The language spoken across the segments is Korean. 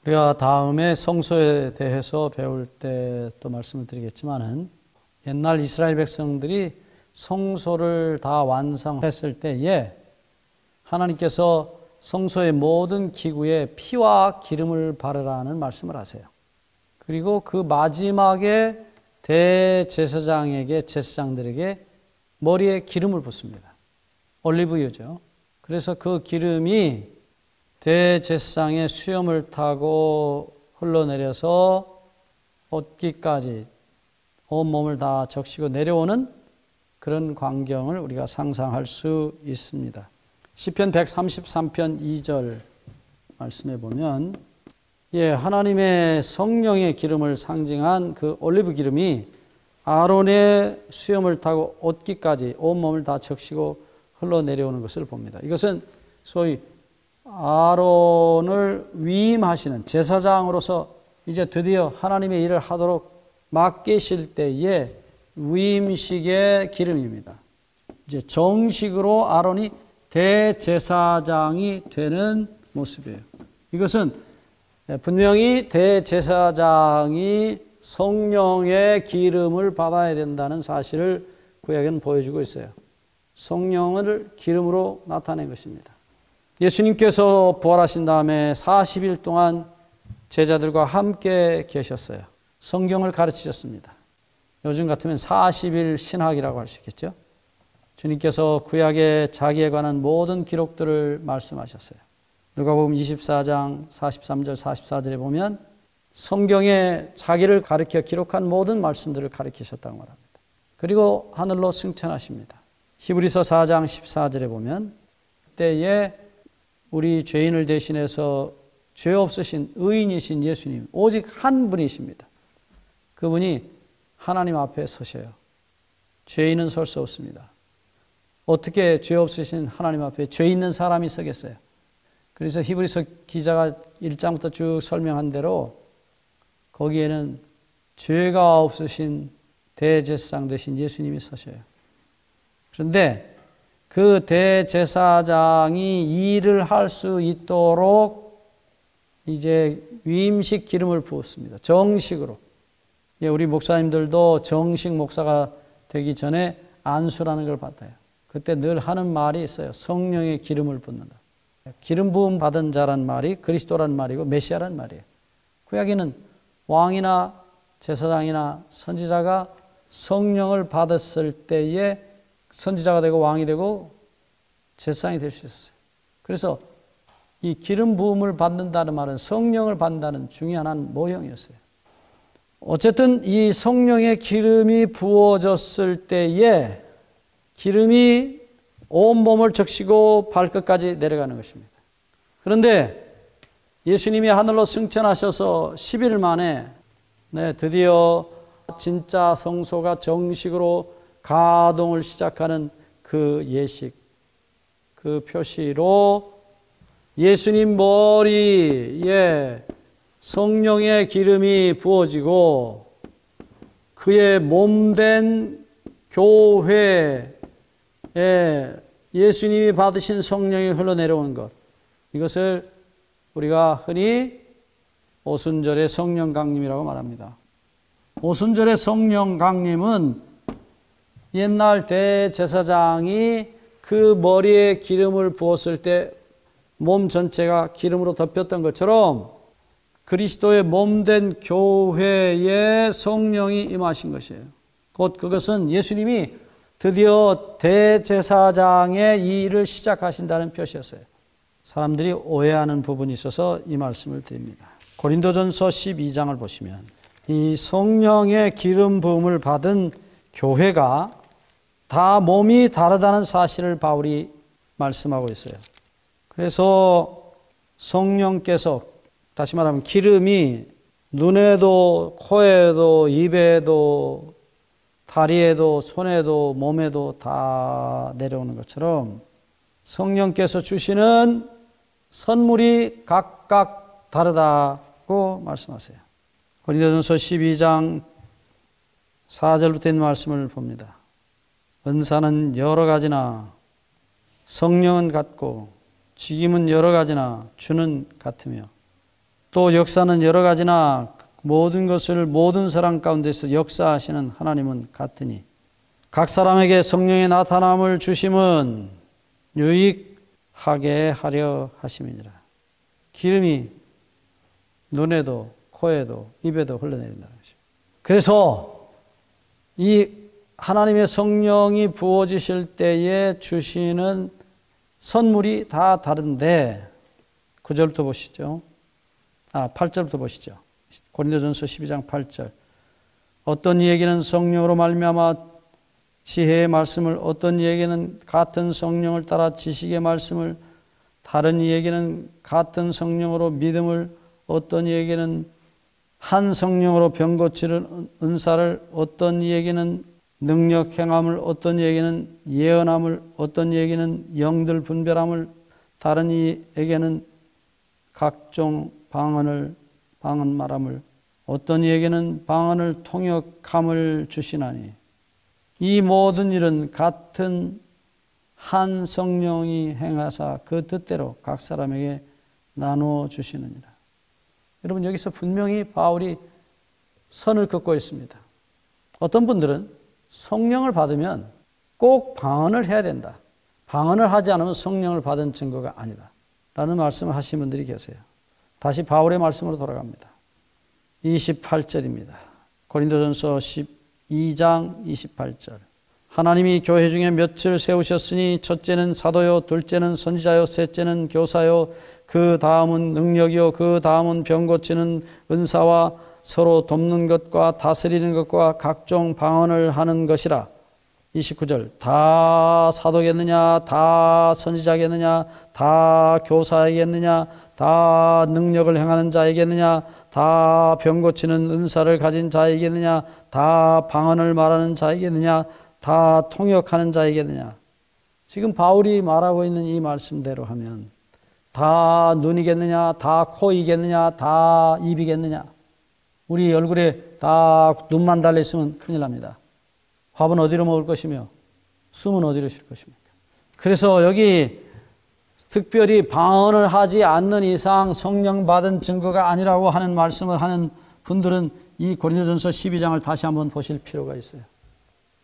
우리가 다음에 성소에 대해서 배울 때 또 말씀을 드리겠지만은 옛날 이스라엘 백성들이 성소를 다 완성했을 때에 하나님께서 성소의 모든 기구에 피와 기름을 바르라는 말씀을 하세요. 그리고 그 마지막에 대제사장에게, 제사장들에게 머리에 기름을 붓습니다. 올리브유죠. 그래서 그 기름이 대제사장의 수염을 타고 흘러내려서 옷깃까지 온몸을 다 적시고 내려오는 그런 광경을 우리가 상상할 수 있습니다. 시편 133편 2절 말씀해 보면 하나님의 성령의 기름을 상징한 그 올리브 기름이 아론의 수염을 타고 옷깃까지 온몸을 다 적시고 흘러내려오는 것을 봅니다. 이것은 소위 아론을 위임하시는 제사장으로서 이제 드디어 하나님의 일을 하도록 맡기실 때의 위임식의 기름입니다. 이제 정식으로 아론이 대제사장이 되는 모습이에요. 이것은 분명히 대제사장이 성령의 기름을 받아야 된다는 사실을 구약은 보여주고 있어요. 성령을 기름으로 나타낸 것입니다. 예수님께서 부활하신 다음에 40일 동안 제자들과 함께 계셨어요. 성경을 가르치셨습니다. 요즘 같으면 40일 신학이라고 할 수 있겠죠. 주님께서 구약에 자기에 관한 모든 기록들을 말씀하셨어요. 누가복음 24장 43절 44절에 보면 성경에 자기를 가르쳐 기록한 모든 말씀들을 가르치셨다고 말합니다. 그리고 하늘로 승천하십니다. 히브리서 4장 14절에 보면 그때에 우리 죄인을 대신해서 죄 없으신 의인이신 예수님 오직 한 분이십니다. 그분이 하나님 앞에 서셔요. 죄인은 설 수 없습니다. 어떻게 죄 없으신 하나님 앞에 죄 있는 사람이 서겠어요? 그래서 히브리서 기자가 1장부터 쭉 설명한 대로 거기에는 죄가 없으신 대제사장 되신 예수님이 서셔요. 그런데 그 대제사장이 일을 할 수 있도록 이제 위임식 기름을 부었습니다. 정식으로. 우리 목사님들도 정식 목사가 되기 전에 안수라는 걸 받아요. 그때 늘 하는 말이 있어요. 성령의 기름을 붓는다. 기름 부음 받은 자란 말이 그리스도란 말이고 메시아란 말이에요. 구약에는 왕이나 제사장이나 선지자가 성령을 받았을 때에 선지자가 되고 왕이 되고 제사장이 될 수 있었어요. 그래서 이 기름 부음을 받는다는 말은 성령을 받는다는 중요한 한 모형이었어요. 어쨌든 이 성령의 기름이 부어졌을 때에 기름이 온몸을 적시고 발끝까지 내려가는 것입니다. 그런데 예수님이 하늘로 승천하셔서 10일 만에 드디어 진짜 성소가 정식으로 가동을 시작하는 그 예식, 그 표시로 예수님 머리에 성령의 기름이 부어지고 그의 몸된 교회에 예수님이 받으신 성령이 흘러내려오는 것, 이것을 우리가 흔히 오순절의 성령 강림이라고 말합니다. 오순절의 성령 강림은 옛날 대제사장이 그 머리에 기름을 부었을 때 몸 전체가 기름으로 덮였던 것처럼 그리스도의 몸된 교회에 성령이 임하신 것이에요. 곧 그것은 예수님이 드디어 대제사장의 이 일을 시작하신다는 표시였어요. 사람들이 오해하는 부분이 있어서 이 말씀을 드립니다. 고린도전서 12장을 보시면 이 성령의 기름 부음을 받은 교회가 다 몸이 다르다는 사실을 바울이 말씀하고 있어요. 그래서 성령께서, 다시 말하면 기름이 눈에도 코에도 입에도 다리에도 손에도 몸에도 다 내려오는 것처럼 성령께서 주시는 선물이 각각 다르다고 말씀하세요. 고린도전서 12장 4절부터 있는 말씀을 봅니다. 은사는 여러 가지나 성령은 같고 직임은 여러 가지나 주는 같으며 또 역사는 여러 가지나 모든 것을 모든 사람 가운데서 역사하시는 하나님은 같으니 각 사람에게 성령의 나타남을 주심은 유익하게 하려 하심이니라. 기름이 눈에도 코에도 입에도 흘러내린다는 것입니다. 그래서 이 하나님의 성령이 부어지실 때에 주시는 선물이 다 다른데 9절부터 보시죠. 8절부터 보시죠. 고린도전서 12장 8절. 어떤 이에게는 성령으로 말미암아 지혜의 말씀을, 어떤 이에게는 같은 성령을 따라 지식의 말씀을, 다른 이에게는 같은 성령으로 믿음을, 어떤 이에게는 한 성령으로 병 고치는 은사를, 어떤 이에게는 능력 행함을, 어떤 이에게는 예언함을, 어떤 이에게는 영들 분별함을, 다른 이에게는 각종 방언 말함을, 어떤 이에게는 방언을 통역함을 주시나니 이 모든 일은 같은 한 성령이 행하사 그 뜻대로 각 사람에게 나누어 주시느니라. 여러분, 여기서 분명히 바울이 선을 긋고 있습니다. 어떤 분들은 성령을 받으면 꼭 방언을 해야 된다. 방언을 하지 않으면 성령을 받은 증거가 아니다. 라는 말씀을 하신 분들이 계세요. 다시 바울의 말씀으로 돌아갑니다. 28절입니다. 고린도전서 12장 28절. 하나님이 교회 중에 몇을 세우셨으니 첫째는 사도요, 둘째는 선지자요, 셋째는 교사요, 그 다음은 능력이요, 그 다음은 병 고치는 은사와 서로 돕는 것과 다스리는 것과 각종 방언을 하는 것이라. 29절. 다 사도겠느냐, 다 선지자겠느냐, 다 교사이겠느냐, 다 능력을 행하는 자이겠느냐, 다 병 고치는 은사를 가진 자이겠느냐, 다 방언을 말하는 자이겠느냐, 다 통역하는 자이겠느냐. 지금 바울이 말하고 있는 이 말씀대로 하면 다 눈이겠느냐, 다 코이겠느냐, 다 입이겠느냐. 우리 얼굴에 다 눈만 달려있으면 큰일 납니다. 밥은 어디로 먹을 것이며 숨은 어디로 쉴 것입니까? 그래서 여기 특별히 방언을 하지 않는 이상 성령 받은 증거가 아니라고 하는 말씀을 하는 분들은 이 고린도전서 12장을 다시 한번 보실 필요가 있어요.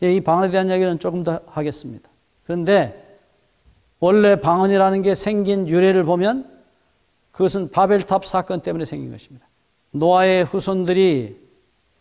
이 방언에 대한 이야기는 조금 더 하겠습니다. 그런데 원래 방언이라는 게 생긴 유래를 보면 그것은 바벨탑 사건 때문에 생긴 것입니다. 노아의 후손들이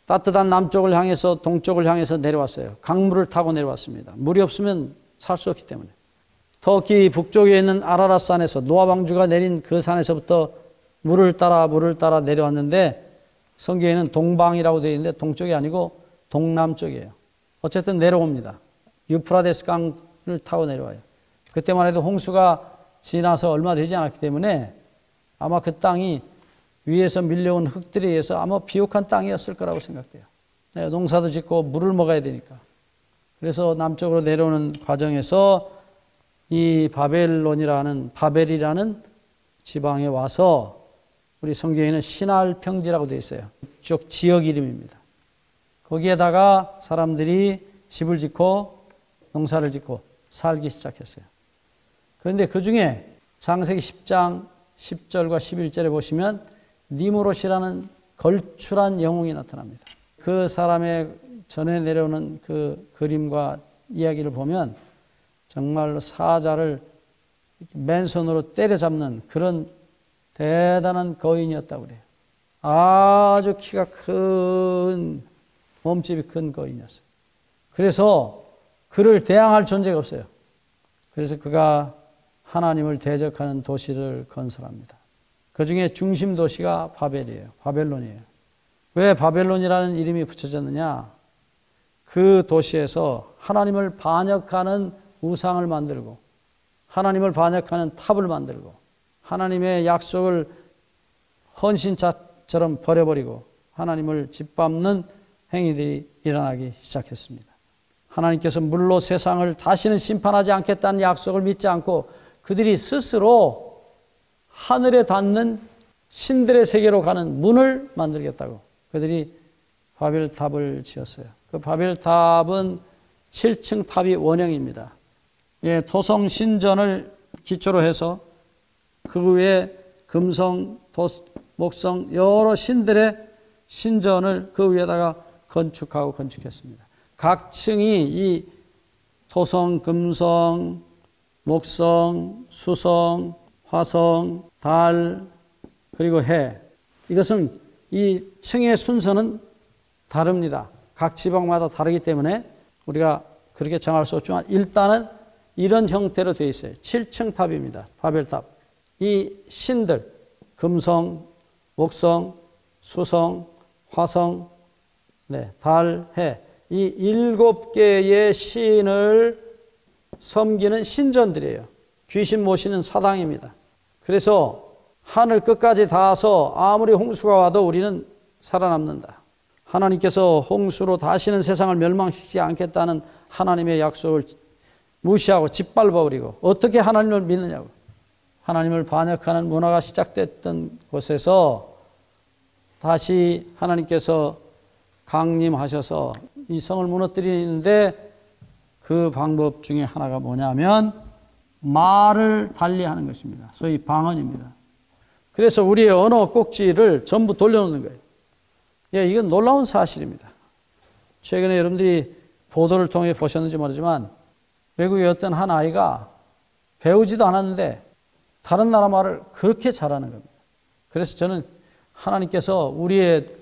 따뜻한 남쪽을 향해서 동쪽을 향해서 내려왔어요. 강물을 타고 내려왔습니다. 물이 없으면 살 수 없기 때문에. 터키 북쪽에 있는 아라랏 산에서 노아 방주가 내린 그 산에서부터 물을 따라 내려왔는데 성경에는 동방이라고 되어 있는데 동쪽이 아니고 동남쪽이에요. 어쨌든 내려옵니다. 유프라데스 강을 타고 내려와요. 그때만 해도 홍수가 지나서 얼마 되지 않았기 때문에 아마 그 땅이 위에서 밀려온 흙들에 의해서 아마 비옥한 땅이었을 거라고 생각돼요. 농사도 짓고 물을 먹어야 되니까. 그래서 남쪽으로 내려오는 과정에서 이 바벨이라는 지방에 와서 우리 성경에는 시날 평지라고 되어 있어요. 이쪽 지역 이름입니다. 거기에다가 사람들이 집을 짓고 농사를 짓고 살기 시작했어요. 그런데 그 중에 창세기 10장 10절과 11절에 보시면 니무롯이라는 걸출한 영웅이 나타납니다. 그 사람의 전에 내려오는 그 그림과 이야기를 보면 정말로 사자를 맨손으로 때려잡는 그런 대단한 거인이었다고 그래요. 아주 키가 큰, 몸집이 큰 거인이었어요. 그래서 그를 대항할 존재가 없어요. 그래서 그가 하나님을 대적하는 도시를 건설합니다. 그 중에 중심 도시가 바벨이에요. 바벨론이에요. 왜 바벨론이라는 이름이 붙여졌느냐? 그 도시에서 하나님을 반역하는 우상을 만들고 하나님을 반역하는 탑을 만들고 하나님의 약속을 헌신자처럼 버려버리고 하나님을 짓밟는 행위들이 일어나기 시작했습니다. 하나님께서 물로 세상을 다시는 심판하지 않겠다는 약속을 믿지 않고 그들이 스스로 하늘에 닿는 신들의 세계로 가는 문을 만들겠다고 그들이 바벨탑을 지었어요. 그 바벨탑은 7층 탑이 원형입니다. 예, 토성 신전을 기초로 해서 그 위에 금성 목성 여러 신들의 신전을 그 위에다가 건축하고 건축했습니다. 각 층이 이 토성, 금성, 목성, 수성, 화성, 달, 그리고 해. 이것은 이 층의 순서는 다릅니다. 각 지방마다 다르기 때문에 우리가 그렇게 정할 수 없지만 일단은 이런 형태로 되어 있어요. 7층 탑입니다. 바벨탑. 이 신들, 금성, 목성, 수성, 화성, 달, 해. 이 7개의 신을 섬기는 신전들이에요. 귀신 모시는 사당입니다. 그래서 하늘 끝까지 닿아서 아무리 홍수가 와도 우리는 살아남는다. 하나님께서 홍수로 다시는 세상을 멸망시키지 않겠다는 하나님의 약속을 무시하고 짓밟아버리고 어떻게 하나님을 믿느냐고. 하나님을 반역하는 문화가 시작됐던 곳에서 다시 하나님께서 강림하셔서 이 성을 무너뜨리는데 그 방법 중에 하나가 뭐냐면 말을 달리하는 것입니다. 소위 방언입니다. 그래서 우리의 언어 꼭지를 전부 돌려놓는 거예요. 예, 이건 놀라운 사실입니다. 최근에 여러분들이 보도를 통해 보셨는지 모르지만 외국의 어떤 한 아이가 배우지도 않았는데 다른 나라 말을 그렇게 잘하는 겁니다. 그래서 저는 하나님께서 우리의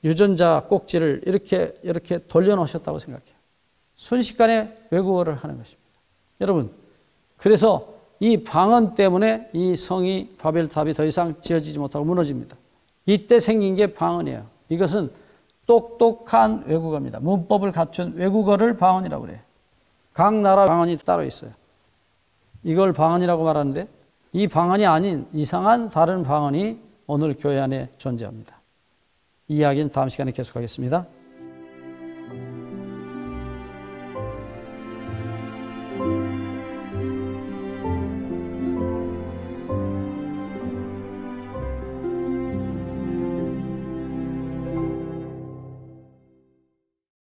유전자 꼭지를 이렇게 돌려놓으셨다고 생각해요. 순식간에 외국어를 하는 것입니다. 여러분, 그래서 이 방언 때문에 이 성이 바벨탑이 더 이상 지어지지 못하고 무너집니다. 이때 생긴 게 방언이에요. 이것은 똑똑한 외국어입니다. 문법을 갖춘 외국어를 방언이라고 그래요. 각 나라 방언이 따로 있어요. 이걸 방언이라고 말하는데 이 방언이 아닌 이상한 다른 방언이 오늘 교회 안에 존재합니다. 이 이야기는 다음 시간에 계속하겠습니다.